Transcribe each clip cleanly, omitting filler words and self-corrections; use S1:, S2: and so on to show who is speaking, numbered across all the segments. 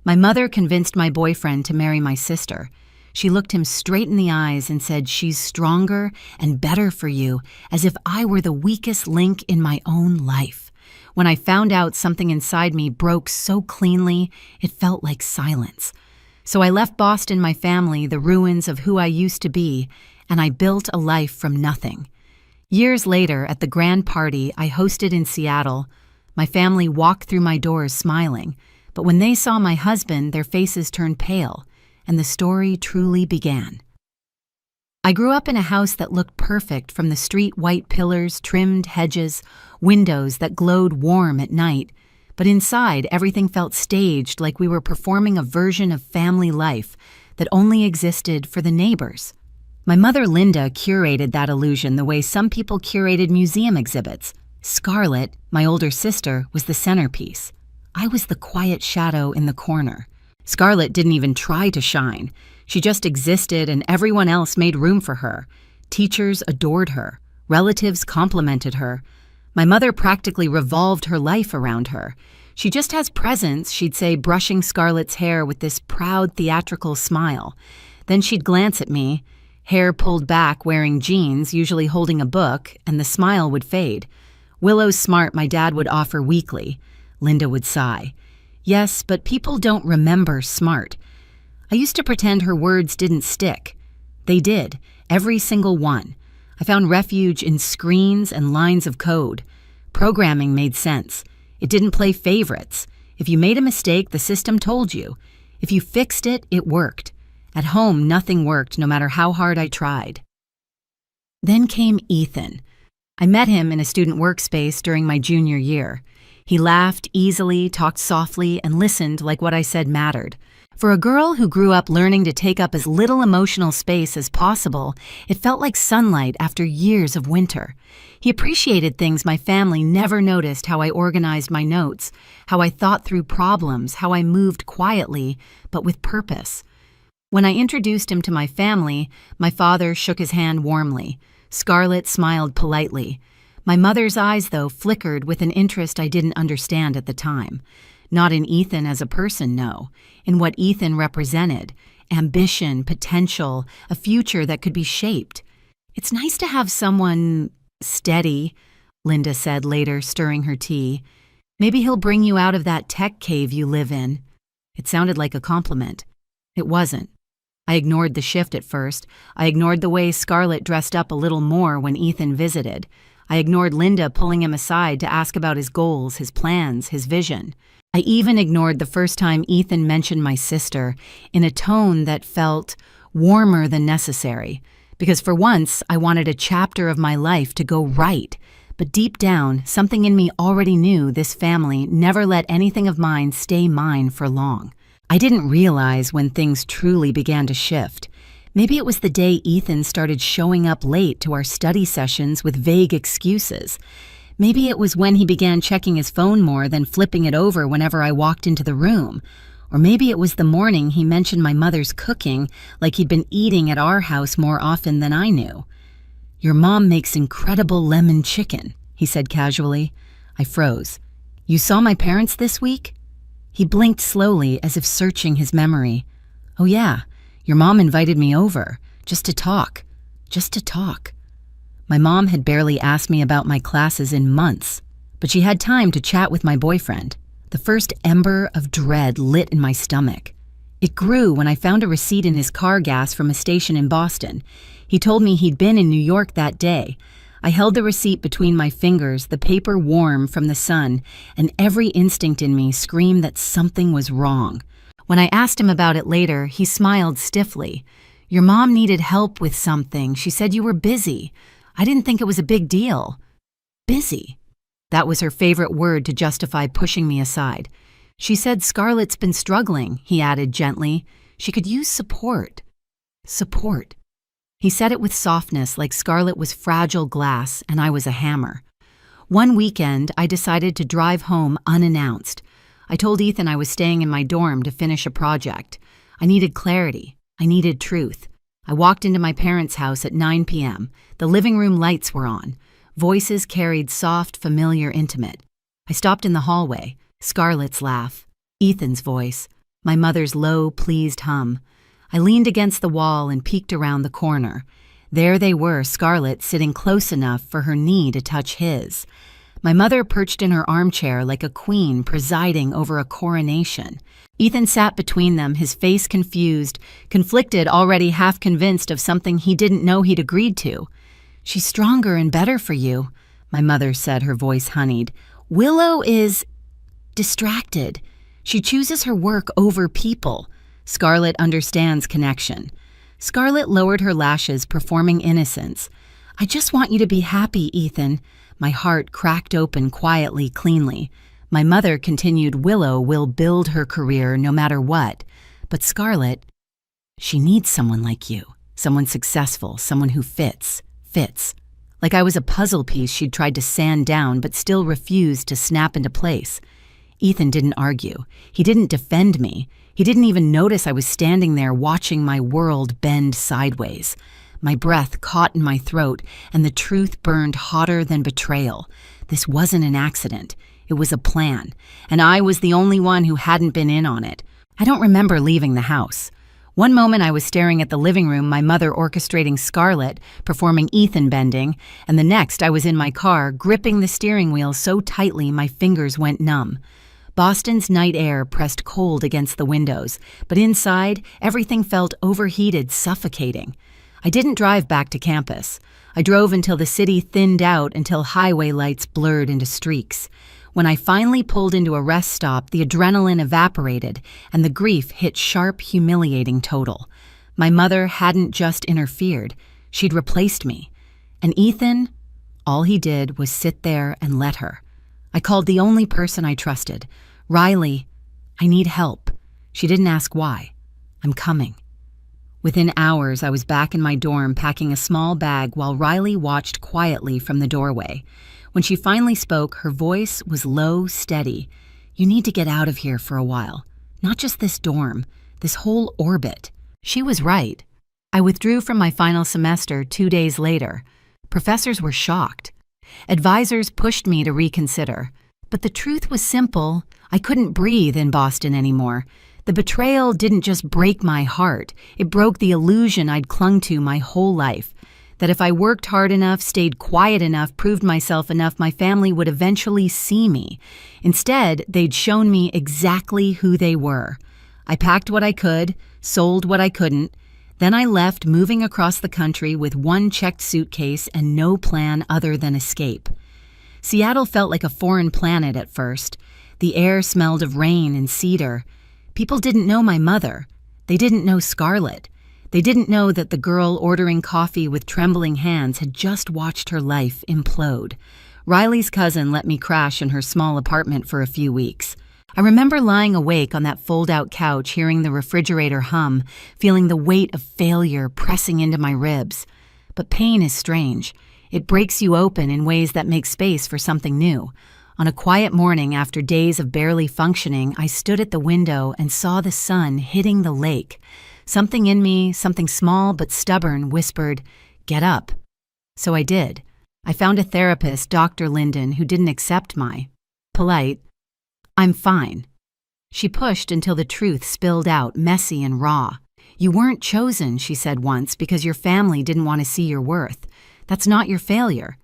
S1: My mother convinced my boyfriend to marry my sister. She looked him straight in the eyes and said, "She's stronger and better for you," as if I were the weakest link in my own life. When I found out, something inside me broke so cleanly, it felt like silence. So I left Boston, my family, the ruins of who I used to be, and I built a life from nothing. Years later, at the grand party I hosted in Seattle, my family walked through my doors smiling, but when they saw my husband, their faces turned pale, and the story truly began. I grew up in a house that looked perfect, from the street white pillars, trimmed hedges, windows that glowed warm at night, but inside everything felt staged, like we were performing a version of family life that only existed for the neighbors. My mother, Linda, curated that illusion the way some people curated museum exhibits. Scarlett, my older sister, was the centerpiece. I was the quiet shadow in the corner. Scarlett didn't even try to shine. She just existed, and everyone else made room for her. Teachers adored her. Relatives complimented her. My mother practically revolved her life around her. "She just has presence," she'd say, brushing Scarlett's hair with this proud, theatrical smile. Then she'd glance at me, hair pulled back, wearing jeans, usually holding a book, and the smile would fade. "Willow's smart," my dad would offer weakly. Linda would sigh. "Yes, but people don't remember smart." I used to pretend her words didn't stick. They did, every single one. I found refuge in screens and lines of code. Programming made sense. It didn't play favorites. If you made a mistake, the system told you. If you fixed it, it worked. At home, nothing worked, no matter how hard I tried. Then came Ethan. I met him in a student workspace during my junior year. He laughed easily, talked softly, and listened like what I said mattered. For a girl who grew up learning to take up as little emotional space as possible, it felt like sunlight after years of winter. He appreciated things my family never noticed: how I organized my notes, how I thought through problems, how I moved quietly, but with purpose. When I introduced him to my family, my father shook his hand warmly. Scarlett smiled politely. My mother's eyes, though, flickered with an interest I didn't understand at the time. Not in Ethan as a person, no. In what Ethan represented: ambition, potential, a future that could be shaped. "It's nice to have someone steady," Linda said later, stirring her tea. "Maybe he'll bring you out of that tech cave you live in." It sounded like a compliment. It wasn't. I ignored the shift at first. I ignored the way Scarlett dressed up a little more when Ethan visited. I ignored Linda pulling him aside to ask about his goals, his plans, his vision. I even ignored the first time Ethan mentioned my sister, in a tone that felt warmer than necessary. Because for once, I wanted a chapter of my life to go right. But deep down, something in me already knew this family never let anything of mine stay mine for long. I didn't realize when things truly began to shift. Maybe it was the day Ethan started showing up late to our study sessions with vague excuses. Maybe it was when he began checking his phone more than flipping it over whenever I walked into the room. Or maybe it was the morning he mentioned my mother's cooking, like he'd been eating at our house more often than I knew. "Your mom makes incredible lemon chicken," he said casually. I froze. "You saw my parents this week?" He blinked slowly, as if searching his memory. "Oh yeah, your mom invited me over, just to talk. Just to talk." My mom had barely asked me about my classes in months, but she had time to chat with my boyfriend. The first ember of dread lit in my stomach. It grew when I found a receipt in his car gas from a station in Boston. He told me he'd been in New York that day. I held the receipt between my fingers, the paper warm from the sun, and every instinct in me screamed that something was wrong. When I asked him about it later, he smiled stiffly. "Your mom needed help with something. She said you were busy. I didn't think it was a big deal." Busy. That was her favorite word to justify pushing me aside. "She said Scarlett's been struggling," he added gently. "She could use support." Support. He said it with softness, like Scarlett was fragile glass and I was a hammer. One weekend, I decided to drive home unannounced. I told Ethan I was staying in my dorm to finish a project. I needed clarity. I needed truth. I walked into my parents' house at 9 p.m. The living room lights were on. Voices carried soft, familiar, intimate. I stopped in the hallway. Scarlett's laugh. Ethan's voice. My mother's low, pleased hum. I leaned against the wall and peeked around the corner. There they were, Scarlett sitting close enough for her knee to touch his. My mother perched in her armchair like a queen presiding over a coronation. Ethan sat between them, his face confused, conflicted, already half convinced of something he didn't know he'd agreed to. "She's stronger and better for you," my mother said, her voice honeyed. "Willow is distracted. She chooses her work over people." Scarlett understands connection. Scarlett lowered her lashes, performing innocence. "I just want you to be happy, Ethan." My heart cracked open quietly, cleanly. My mother continued, "Willow will build her career no matter what. But Scarlett, she needs someone like you. Someone successful, someone who fits. Like I was a puzzle piece she'd tried to sand down but still refused to snap into place. Ethan didn't argue. He didn't defend me. He didn't even notice I was standing there watching my world bend sideways. My breath caught in my throat, and the truth burned hotter than betrayal. This wasn't an accident. It was a plan, and I was the only one who hadn't been in on it. I don't remember leaving the house. One moment I was staring at the living room, my mother orchestrating Scarlett, performing Ethan bending, and the next I was in my car, gripping the steering wheel so tightly my fingers went numb. Boston's night air pressed cold against the windows, but inside, everything felt overheated, suffocating. I didn't drive back to campus. I drove until the city thinned out, until highway lights blurred into streaks. When I finally pulled into a rest stop, the adrenaline evaporated, and the grief hit sharp, humiliating total. My mother hadn't just interfered. She'd replaced me. And Ethan, all he did was sit there and let her. I called the only person I trusted. "Riley, I need help." She didn't ask why. "I'm coming." Within hours, I was back in my dorm packing a small bag while Riley watched quietly from the doorway. When she finally spoke, her voice was low, steady. "You need to get out of here for a while. Not just this dorm, this whole orbit." She was right. I withdrew from my final semester 2 days later. Professors were shocked. Advisors pushed me to reconsider. But the truth was simple. I couldn't breathe in Boston anymore. The betrayal didn't just break my heart. It broke the illusion I'd clung to my whole life. That if I worked hard enough, stayed quiet enough, proved myself enough, my family would eventually see me. Instead, they'd shown me exactly who they were. I packed what I could, sold what I couldn't. Then I left, moving across the country with one checked suitcase and no plan other than escape. Seattle felt like a foreign planet at first. The air smelled of rain and cedar. People didn't know my mother. They didn't know Scarlett. They didn't know that the girl ordering coffee with trembling hands had just watched her life implode. Riley's cousin let me crash in her small apartment for a few weeks. I remember lying awake on that fold-out couch, hearing the refrigerator hum, feeling the weight of failure pressing into my ribs. But pain is strange. It breaks you open in ways that make space for something new. On a quiet morning after days of barely functioning, I stood at the window and saw the sun hitting the lake. Something in me, something small but stubborn, whispered, "Get up." So I did. I found a therapist, Dr. Linden, who didn't accept my polite, "I'm fine." She pushed until the truth spilled out, messy and raw. "You weren't chosen," she said once, "because your family didn't want to see your worth. That's not your failure."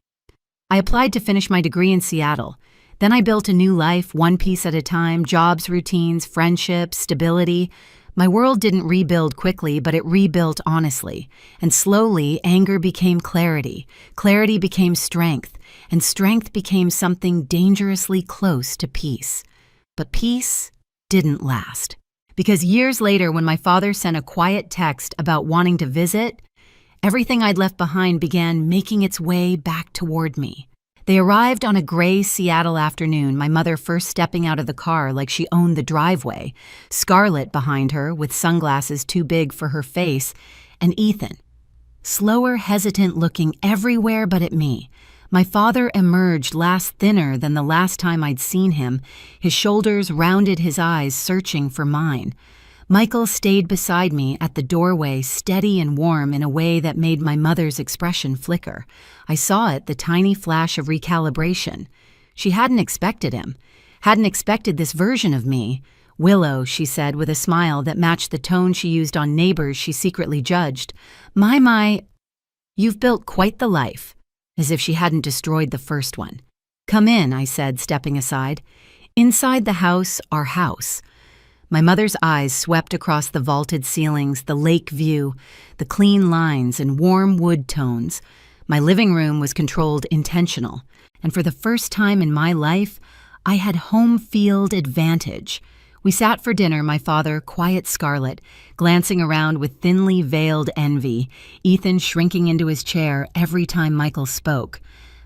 S1: I applied to finish my degree in Seattle. Then I built a new life, one piece at a time, jobs, routines, friendships, stability. My world didn't rebuild quickly, but it rebuilt honestly. And slowly, anger became clarity. Clarity became strength. And strength became something dangerously close to peace. But peace didn't last. Because years later, when my father sent a quiet text about wanting to visit, everything I'd left behind began making its way back toward me. They arrived on a gray Seattle afternoon, my mother first stepping out of the car like she owned the driveway, Scarlett behind her with sunglasses too big for her face, and Ethan, slower, hesitant, looking everywhere but at me. My father emerged thinner than the last time I'd seen him. His shoulders rounded, his eyes searching for mine. Michael stayed beside me at the doorway, steady and warm in a way that made my mother's expression flicker. I saw it, the tiny flash of recalibration. She hadn't expected him, hadn't expected this version of me. "Willow," she said with a smile that matched the tone she used on neighbors she secretly judged. My, you've built quite the life," as if she hadn't destroyed the first one. "Come in," I said, stepping aside. Inside the house, our house. My mother's eyes swept across the vaulted ceilings, the lake view, the clean lines and warm wood tones. My living room was controlled intentional, and for the first time in my life, I had home field advantage. We sat for dinner, my father, quiet Scarlet, glancing around with thinly veiled envy, Ethan shrinking into his chair every time Michael spoke.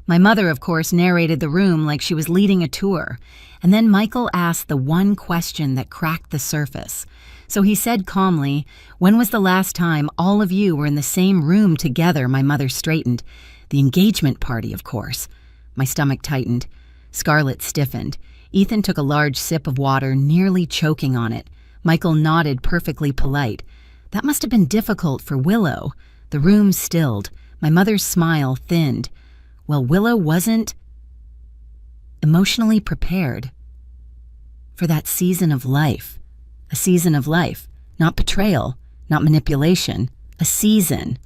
S1: My mother, of course, narrated the room like she was leading a tour, and then Michael asked the one question that cracked the surface. So he said calmly, "When was the last time all of you were in the same room together?" My mother straightened. "The engagement party, of course." My stomach tightened. Scarlet stiffened. Ethan took a large sip of water, nearly choking on it. Michael nodded, perfectly polite. That must have been difficult for Willow. The room stilled. My mother's smile thinned. Well, Willow wasn't emotionally prepared for that season of life. A season of life. Not betrayal, not manipulation. A season.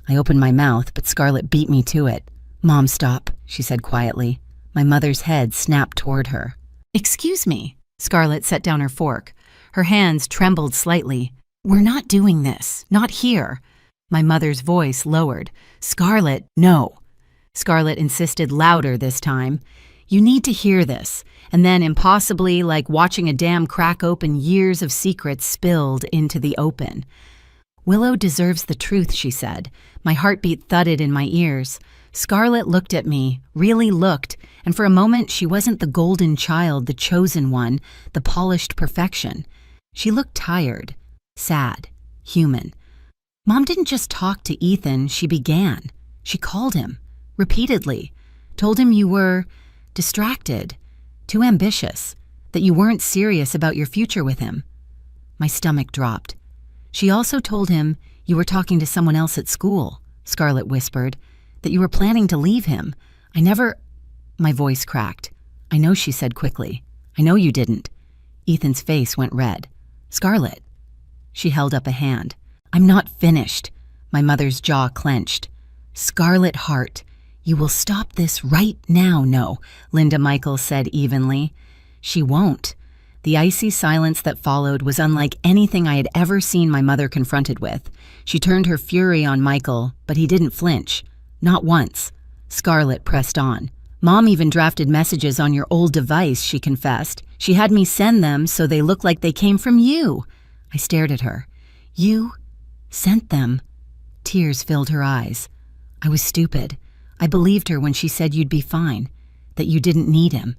S1: I opened my mouth, but Scarlet beat me to it. "Mom, stop," she said quietly. My mother's head snapped toward her. "Excuse me." Scarlet set down her fork. Her hands trembled slightly. "We're not doing this. Not here." My mother's voice lowered. "Scarlet, no." Scarlet insisted louder this time. "You need to hear this." And then, impossibly, like watching a dam crack open, years of secrets spilled into the open. "Willow deserves the truth," she said. My heartbeat thudded in my ears. Scarlet looked at me, really looked, and for a moment she wasn't the golden child, the chosen one, the polished perfection. She looked tired, sad, human. Mom didn't just talk to Ethan, she began. She called him, repeatedly, told him you were distracted, too ambitious, that you weren't serious about your future with him. My stomach dropped. She also told him you were talking to someone else at school, Scarlet whispered, that you were planning to leave him. My voice cracked. "I know," she said quickly. "I know you didn't." Ethan's face went red. "Scarlet." She held up a hand. "I'm not finished." My mother's jaw clenched. "Scarlet Heart, you will stop this right now." "No," Linda Michael said evenly. "She won't." The icy silence that followed was unlike anything I had ever seen my mother confronted with. She turned her fury on Michael, but he didn't flinch. Not once. Scarlet pressed on. "Mom even drafted messages on your old device," she confessed. "She had me send them so they look like they came from you." I stared at her. "You sent them?" Tears filled her eyes. I was stupid. I believed her when she said you'd be fine, that you didn't need him,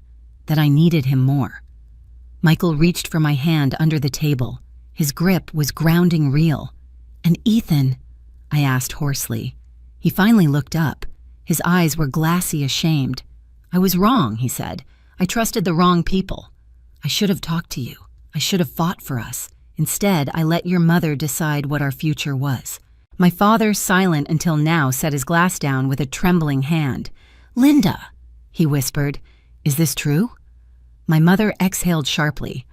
S1: that I needed him more. Michael reached for my hand under the table. His grip was grounding real. "And Ethan?" I asked hoarsely. He finally looked up. His eyes were glassy, ashamed. "I was wrong," he said. "I trusted the wrong people. I should have talked to you. I should have fought for us. Instead, I let your mother decide what our future was." My father, silent until now, set his glass down with a trembling hand. "Linda," he whispered, "is this true?" My mother exhaled sharply.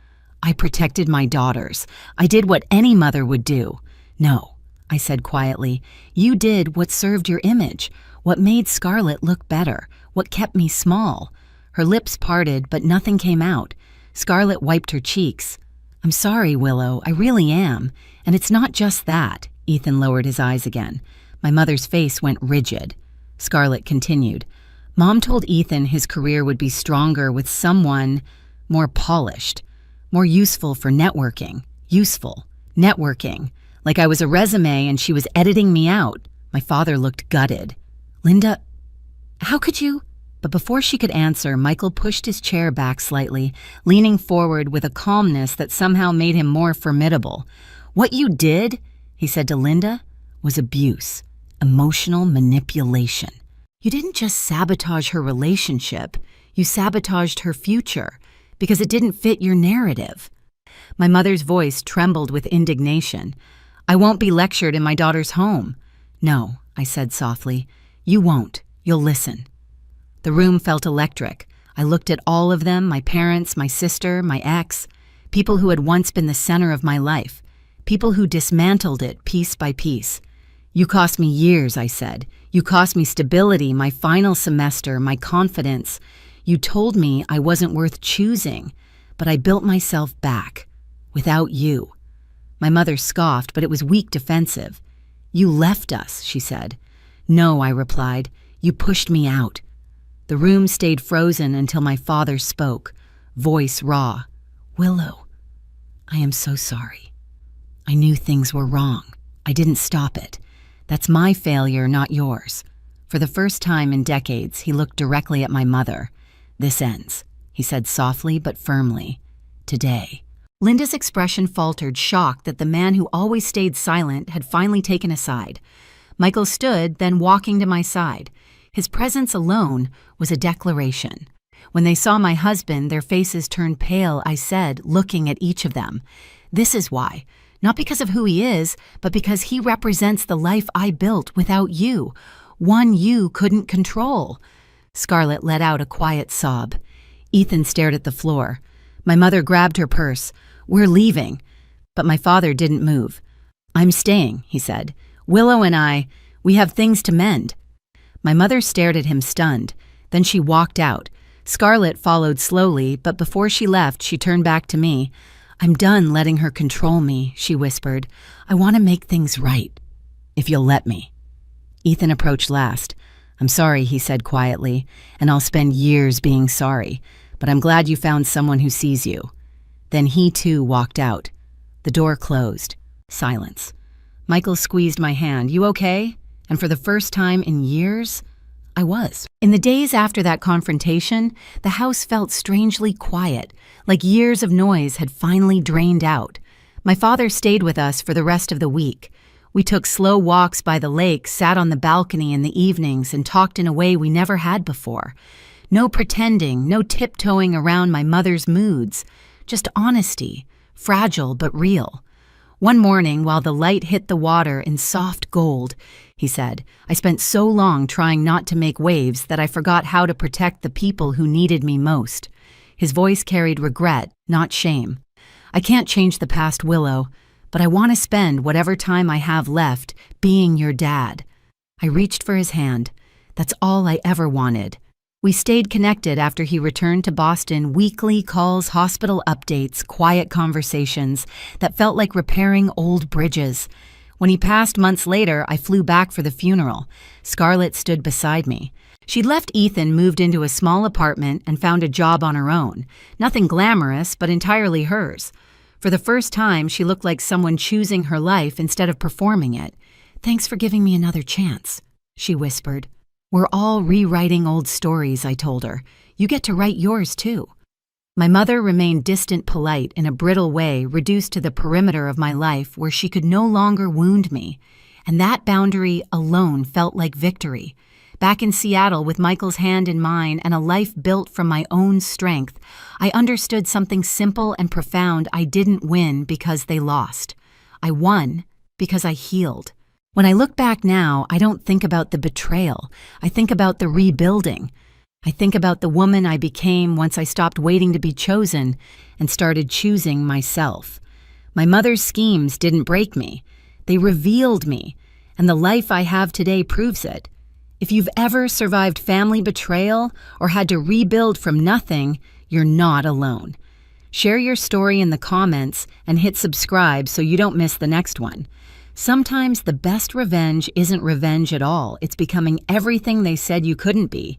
S1: "I protected my daughters. I did what any mother would do." "No," I said quietly. "You did what served your image, what made Scarlet look better, what kept me small." Her lips parted, but nothing came out. Scarlet wiped her cheeks. "I'm sorry, Willow, I really am. And it's not just that." Ethan lowered his eyes again. My mother's face went rigid. Scarlet continued. "Mom told Ethan his career would be stronger with someone more polished, more useful for networking. Useful. Networking. Like I was a resume and she was editing me out." My father looked gutted. "Linda, how could you?" But before she could answer, Michael pushed his chair back slightly, leaning forward with a calmness that somehow made him more formidable. "What you did," he said to Linda, "was abuse, emotional manipulation. You didn't just sabotage her relationship, you sabotaged her future because it didn't fit your narrative." My mother's voice trembled with indignation. "I won't be lectured in my daughter's home." "No," I said softly. "You won't. You'll listen." The room felt electric. I looked at all of them, my parents, my sister, my ex. people who had once been the center of my life, people who dismantled it piece by piece. "You cost me years," I said. "You cost me stability, my final semester, my confidence. You told me I wasn't worth choosing, but I built myself back. Without you." My mother scoffed, but it was weak defensive. "You left us," she said. "No," I replied. "You pushed me out." The room stayed frozen until my father spoke, voice raw. "Willow, I am so sorry. I knew things were wrong. I didn't stop it. That's my failure, not yours." For the first time in decades, he looked directly at my mother. "This ends," he said softly but firmly. "Today." Linda's expression faltered, shocked that the man who always stayed silent had finally taken a side. Michael stood, then walking to my side. His presence alone was a declaration. When they saw my husband, their faces turned pale, I said, looking at each of them. "This is why. Not because of who he is, but because he represents the life I built without you. One you couldn't control." Scarlett let out a quiet sob. Ethan stared at the floor. My mother grabbed her purse. "We're leaving." But my father didn't move. "I'm staying," he said. "Willow and we have things to mend." My mother stared at him stunned. Then she walked out. Scarlett followed slowly, but before she left, she turned back to me. "I'm done letting her control me," she whispered. "I want to make things right, if you'll let me." Ethan approached last. "I'm sorry," he said quietly, "and I'll spend years being sorry, but I'm glad you found someone who sees you." Then he too walked out. The door closed. Silence. Michael squeezed my hand. "You okay?" And for the first time in years, I was. In the days after that confrontation, the house felt strangely quiet, like years of noise had finally drained out. My father stayed with us for the rest of the week. We took slow walks by the lake, sat on the balcony in the evenings, and talked in a way we never had before. No pretending, no tiptoeing around my mother's moods, just honesty, fragile but real. One morning, while the light hit the water in soft gold, he said, "I spent so long trying not to make waves that I forgot how to protect the people who needed me most." His voice carried regret, not shame. "I can't change the past, Willow, but I want to spend whatever time I have left being your dad." I reached for his hand. That's all I ever wanted. We stayed connected after he returned to Boston, weekly calls, hospital updates, quiet conversations that felt like repairing old bridges. When he passed months later, I flew back for the funeral. Scarlett stood beside me. She'd left Ethan, moved into a small apartment, and found a job on her own. Nothing glamorous, but entirely hers. For the first time, she looked like someone choosing her life instead of performing it. "Thanks for giving me another chance," she whispered. "We're all rewriting old stories," I told her. "You get to write yours, too." My mother remained distant, polite, in a brittle way, reduced to the perimeter of my life where she could no longer wound me. And that boundary alone felt like victory. Back in Seattle, with Michael's hand in mine and a life built from my own strength, I understood something simple and profound. I didn't win because they lost. I won because I healed. When I look back now, I don't think about the betrayal. I think about the rebuilding. I think about the woman I became once I stopped waiting to be chosen and started choosing myself. My mother's schemes didn't break me. They revealed me, and the life I have today proves it. If you've ever survived family betrayal or had to rebuild from nothing, you're not alone. Share your story in the comments and hit subscribe so you don't miss the next one. Sometimes the best revenge isn't revenge at all. It's becoming everything they said you couldn't be.